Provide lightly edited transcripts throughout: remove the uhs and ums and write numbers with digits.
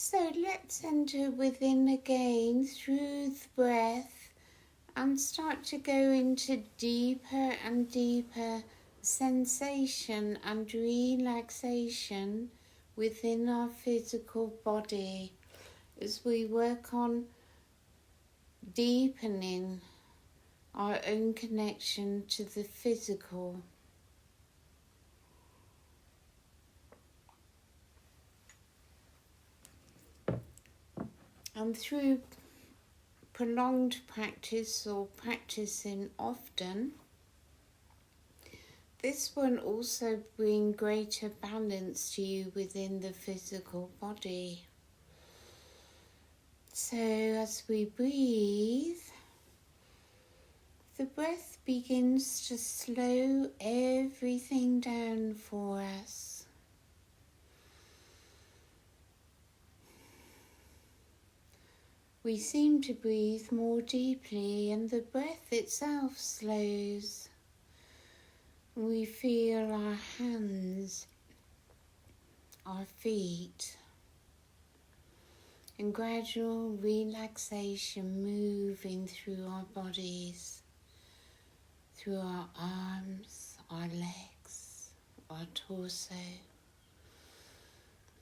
So let's enter within again through the breath and start to go into deeper and deeper sensation and relaxation within our physical body as we work on deepening our own connection to the physical. And through prolonged practice or practicing often, this will also bring greater balance to you within the physical body. So as we breathe, the breath begins to slow everything down for us. We seem to breathe more deeply and the breath itself slows. We feel our hands, our feet, and gradual relaxation moving through our bodies, through our arms, our legs, our torso,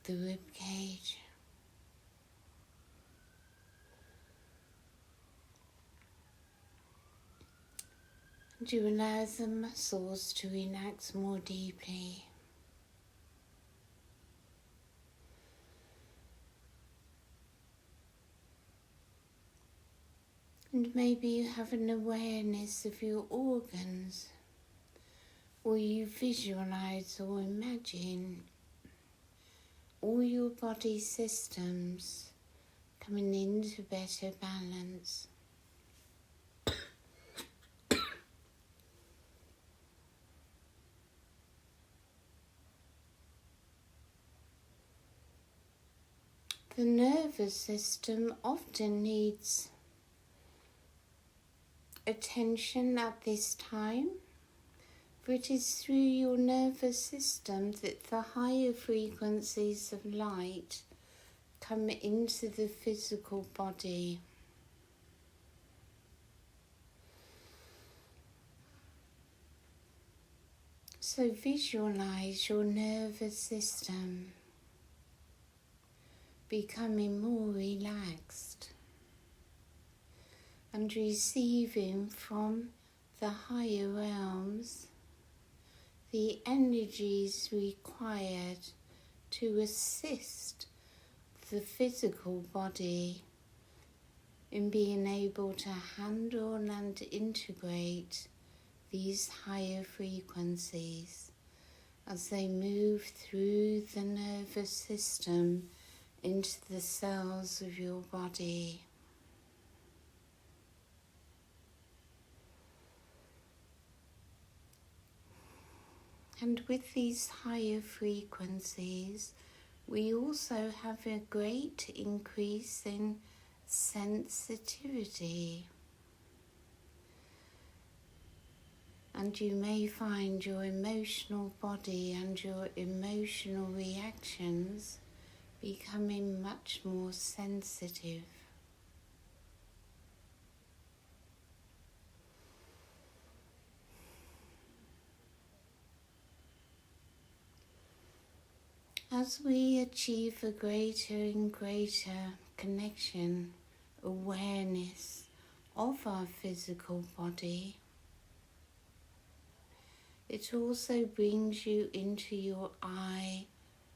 the rib cage. And you allow the muscles to relax more deeply. And maybe you have an awareness of your organs, or you visualize or imagine all your body systems coming into better balance. The nervous system often needs attention at this time, for it is through your nervous system that the higher frequencies of light come into the physical body. So visualize your nervous system becoming more relaxed and receiving from the higher realms the energies required to assist the physical body in being able to handle and integrate these higher frequencies as they move through the nervous system into the cells of your body. And with these higher frequencies, we also have a great increase in sensitivity. And you may find your emotional body and your emotional reactions becoming much more sensitive. As we achieve a greater and greater connection, awareness of our physical body, it also brings you into your I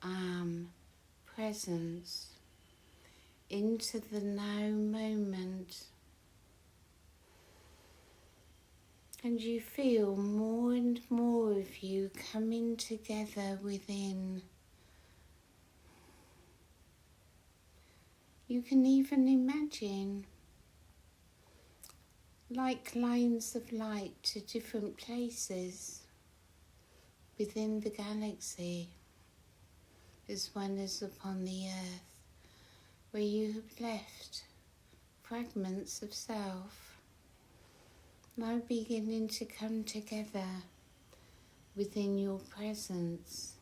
am presence, into the now moment. And you feel more and more of you coming together within. You can even imagine like lines of light to different places within the galaxy, as well as upon the earth, where you have left fragments of self, now beginning to come together within your presence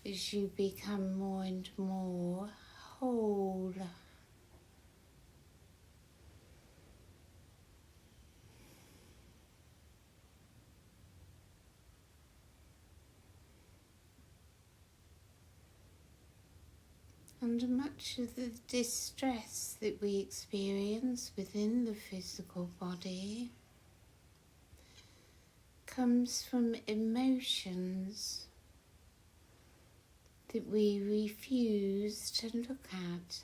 as you become more and more whole. And much of the distress that we experience within the physical body comes from emotions that we refuse to look at,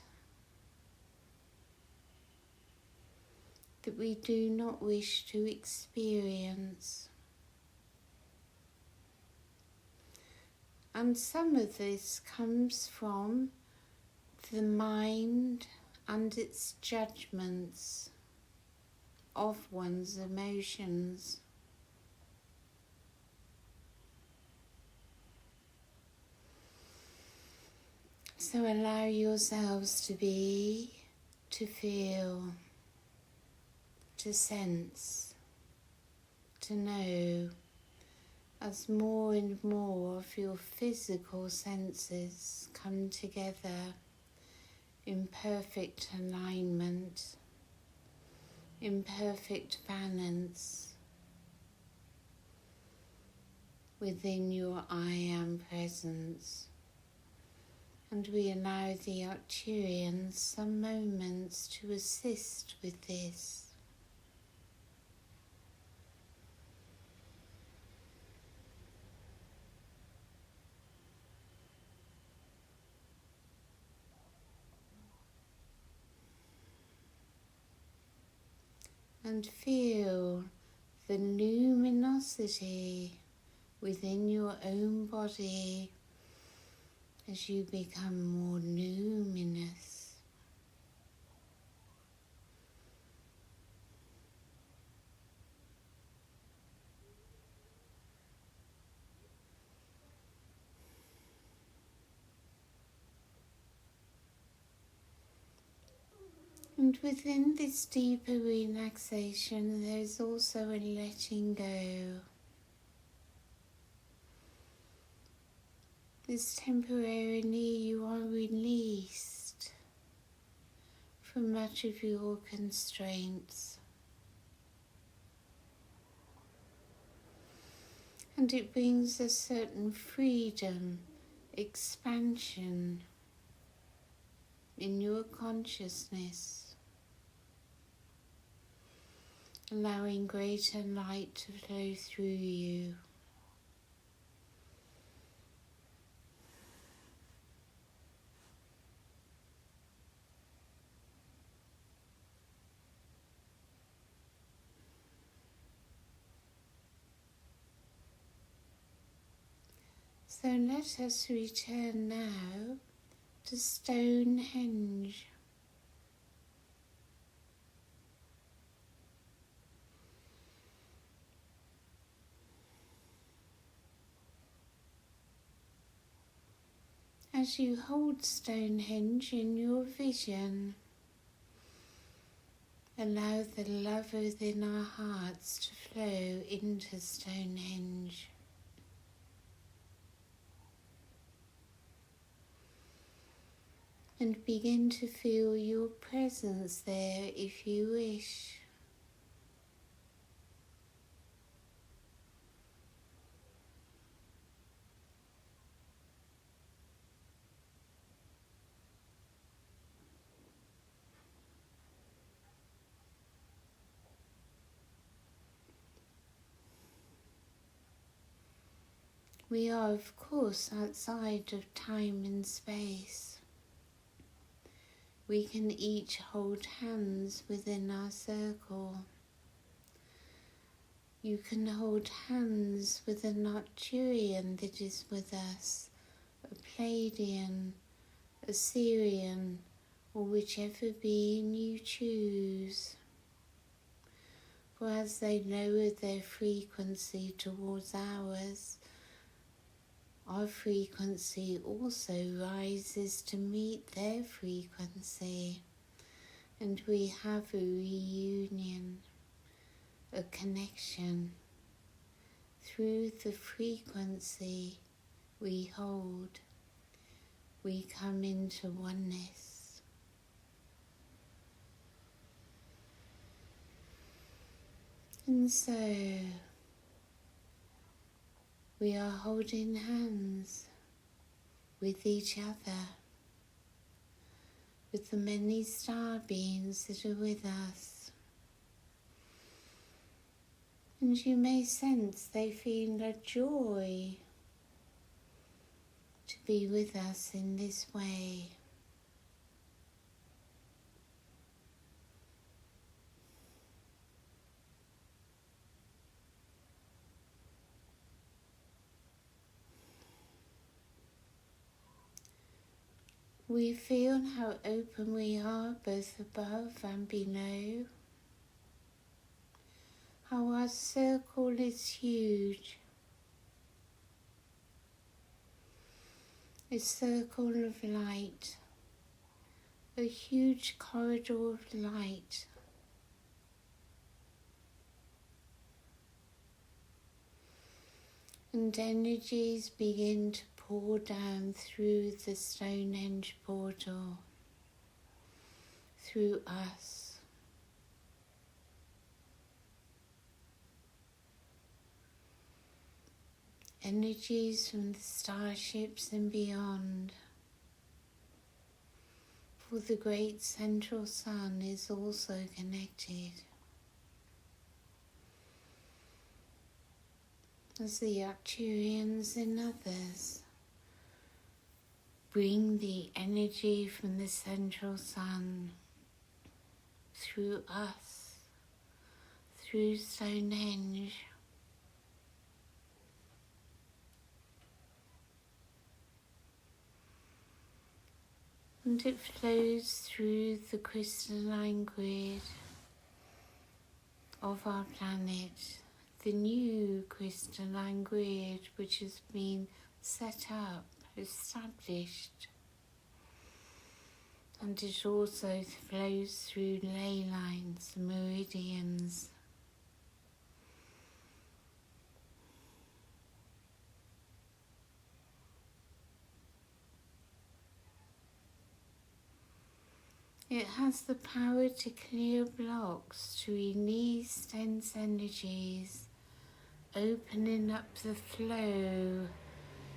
that we do not wish to experience. And some of this comes from the mind and its judgments of one's emotions. So allow yourselves to be, to feel, to sense, to know, as more and more of your physical senses come together in perfect alignment, in perfect balance within your I Am presence. And we allow the Arcturians some moments to assist with this. And feel the luminosity within your own body as you become more luminous. And within this deeper relaxation, there's also a letting go. This temporarily you are released from much of your constraints. And it brings a certain freedom, expansion in your consciousness, allowing greater light to flow through you. So let us return now to Stonehenge. As you hold Stonehenge in your vision, allow the love within our hearts to flow into Stonehenge. And begin to feel your presence there if you wish. We are, of course, outside of time and space. We can each hold hands within our circle. You can hold hands with an Arcturian that is with us, a Pleiadian, a Syrian, or whichever being you choose. For as they lower their frequency towards ours, our frequency also rises to meet their frequency, and we have a reunion, a connection through the frequency we hold we come into oneness. And so we are holding hands with each other, with the many star beings that are with us. And you may sense they feel a joy to be with us in this way. We feel how open we are both above and below, how our circle is huge, a circle of light, a huge corridor of light. And energies begin to pour down through the Stonehenge portal, through us. Energies from the starships and beyond, for the great central sun is also connected. As the Arcturians and others bring the energy from the central sun through us, through Stonehenge. And it flows through the crystalline grid of our planet, the new crystalline grid which has been set up, established. And it also flows through ley lines, meridians. It has the power to clear blocks, to release dense energies, opening up the flow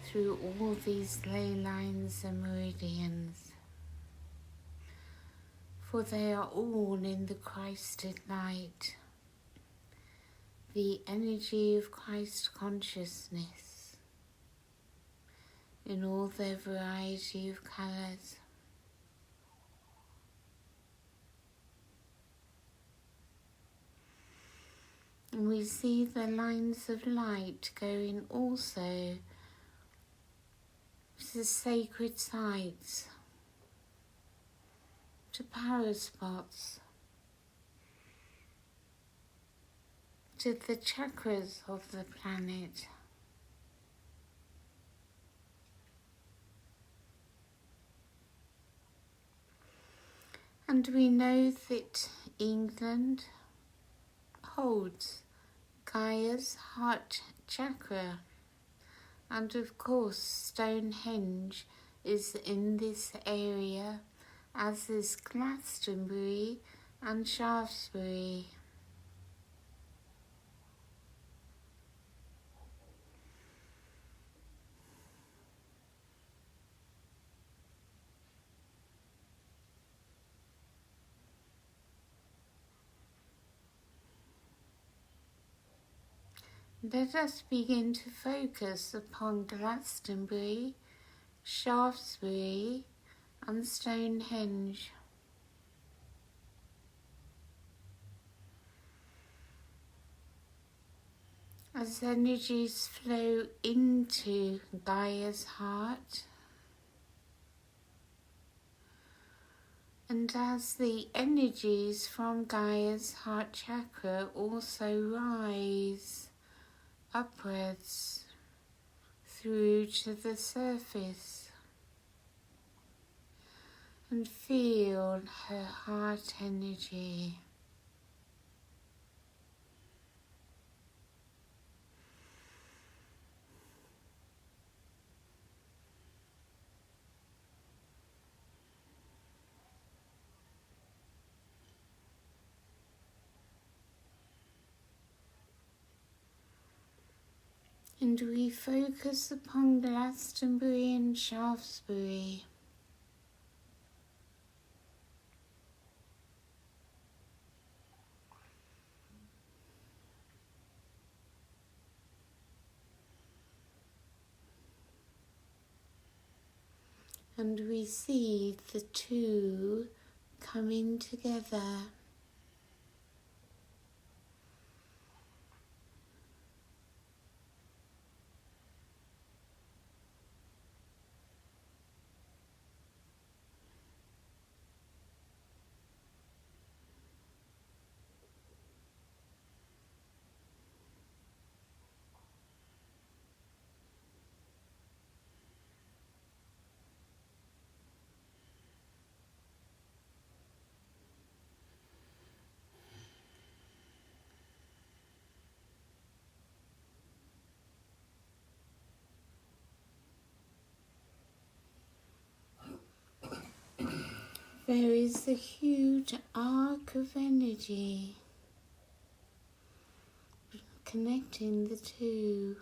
through all these ley lines and meridians. For they are all in the Christed light, the energy of Christ consciousness, in all their variety of colours. And we see the lines of light going also to sacred sites, to power spots, to the chakras of the planet. And we know that England holds Gaia's heart chakra, and of course Stonehenge is in this area, as is Glastonbury and Shaftesbury. Let us begin to focus upon Glastonbury, Shaftesbury and Stonehenge. As energies flow into Gaia's heart, and as the energies from Gaia's heart chakra also rise upwards through to the surface, and feel her heart energy. And we focus upon Glastonbury and Shaftesbury. And we see the two coming together. There is a huge arc of energy connecting the two.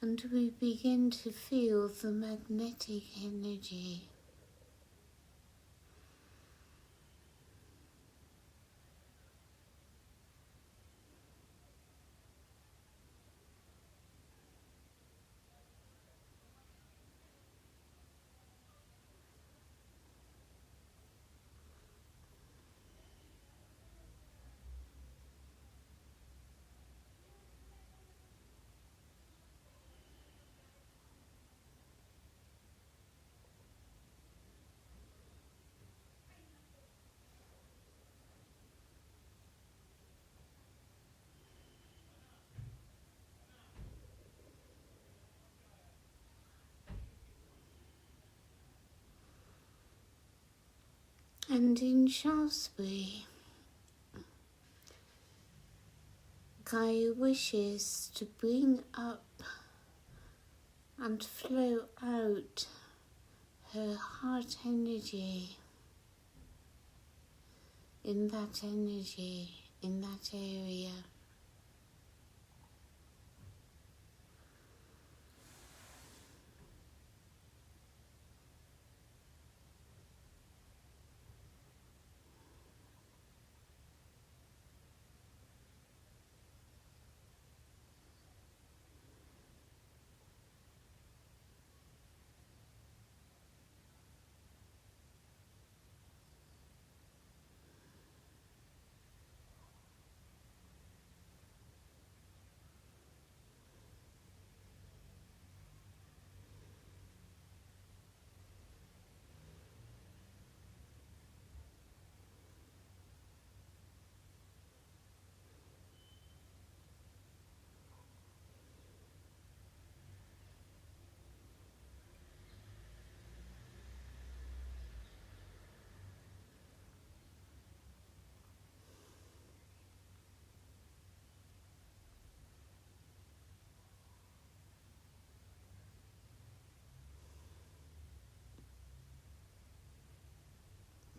And we begin to feel the magnetic energy. And in Shaftesbury, Gaia wishes to bring up and flow out her heart energy in that area.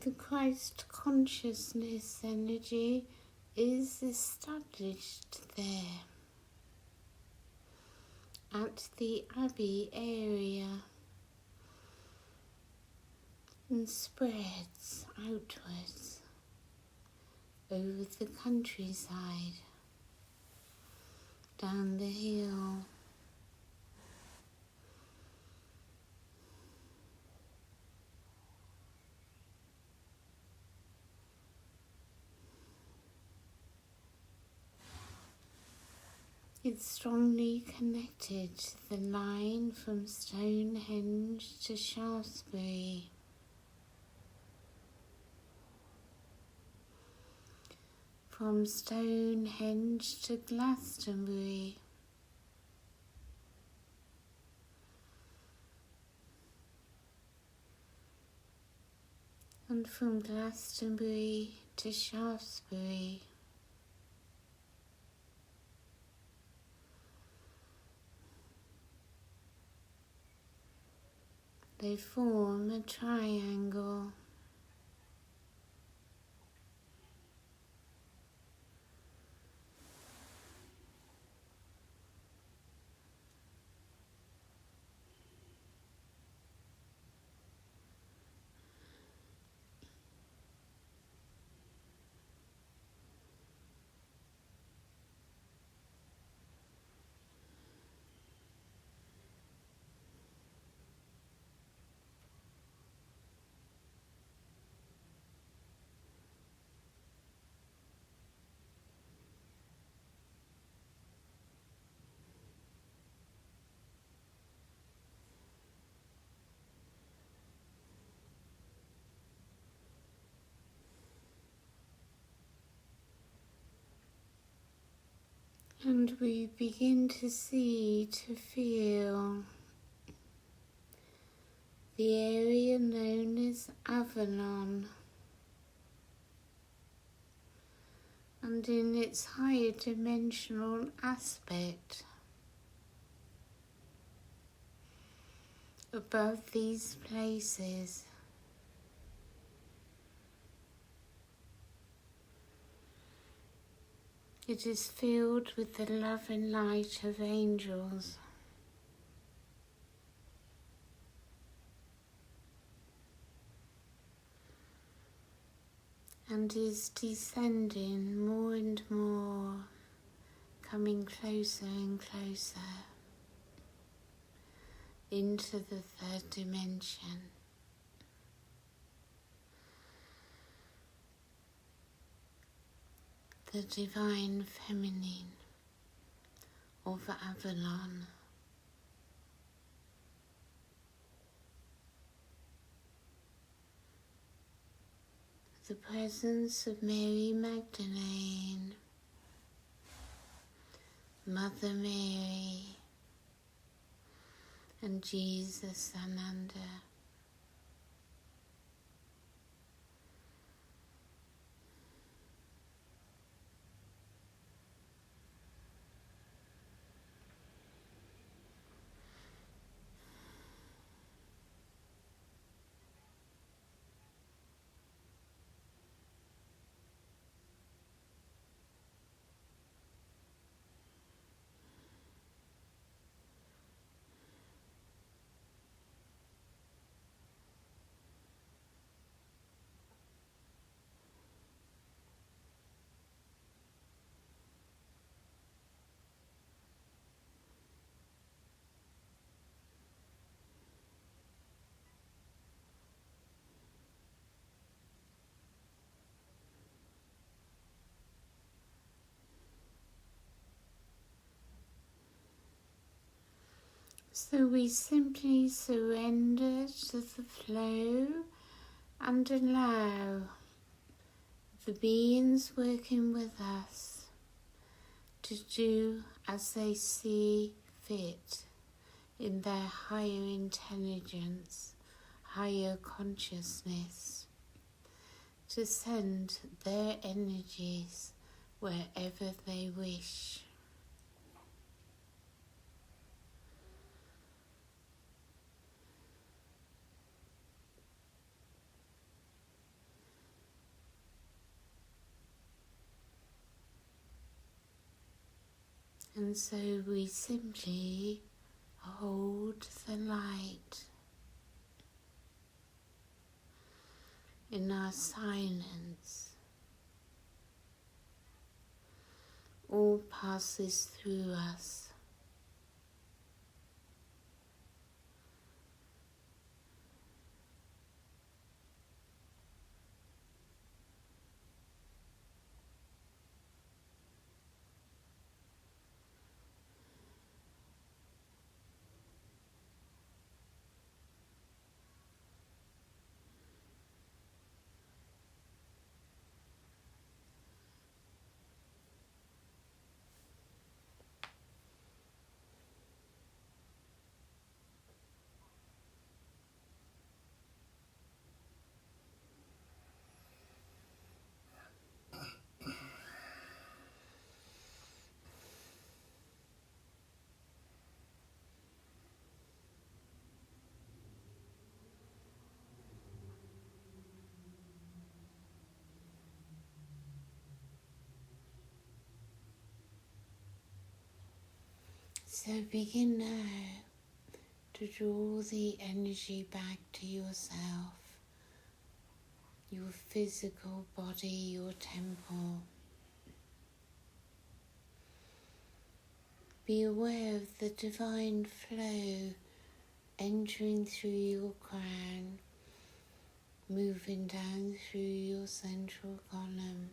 The Christ consciousness energy is established there at the Abbey area and spreads outwards over the countryside, down the hill. It's strongly connected to the line from Stonehenge to Shaftesbury. From Stonehenge to Glastonbury. and from Glastonbury to Shaftesbury. They form a triangle. And we begin to see, to feel the area known as Avalon, and in its higher dimensional aspect above these places. It is filled with the love and light of angels. And is descending more and more, coming closer and closer into the third dimension. The divine feminine of Avalon. The presence of Mary Magdalene, Mother Mary, and Jesus Ananda. So we simply surrender to the flow and allow the beings working with us to do as they see fit in their higher intelligence, higher consciousness, to send their energies wherever they wish. And so we simply hold the light in our silence. All passes through us. So begin now to draw the energy back to yourself, your physical body, your temple. Be aware of the divine flow entering through your crown, moving down through your central column,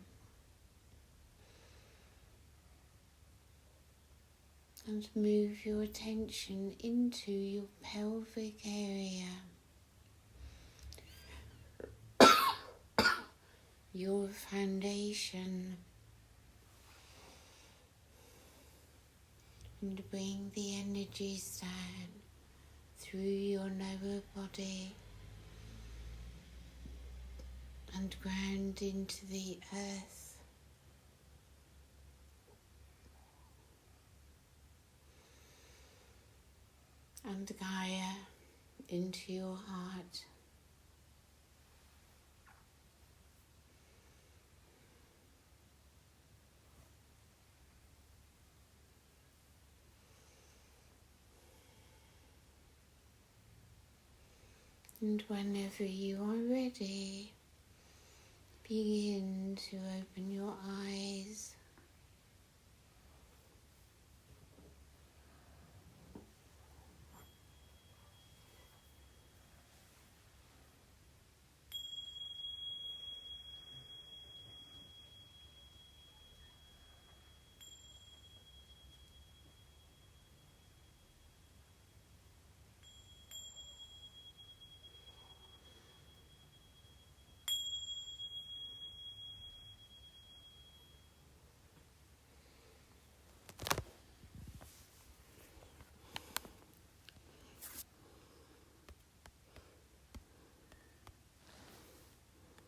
and move your attention into your pelvic area, your foundation, and bring the energies down through your lower body and ground into the earth. And Gaia into your heart. And whenever you are ready, begin to open your eyes.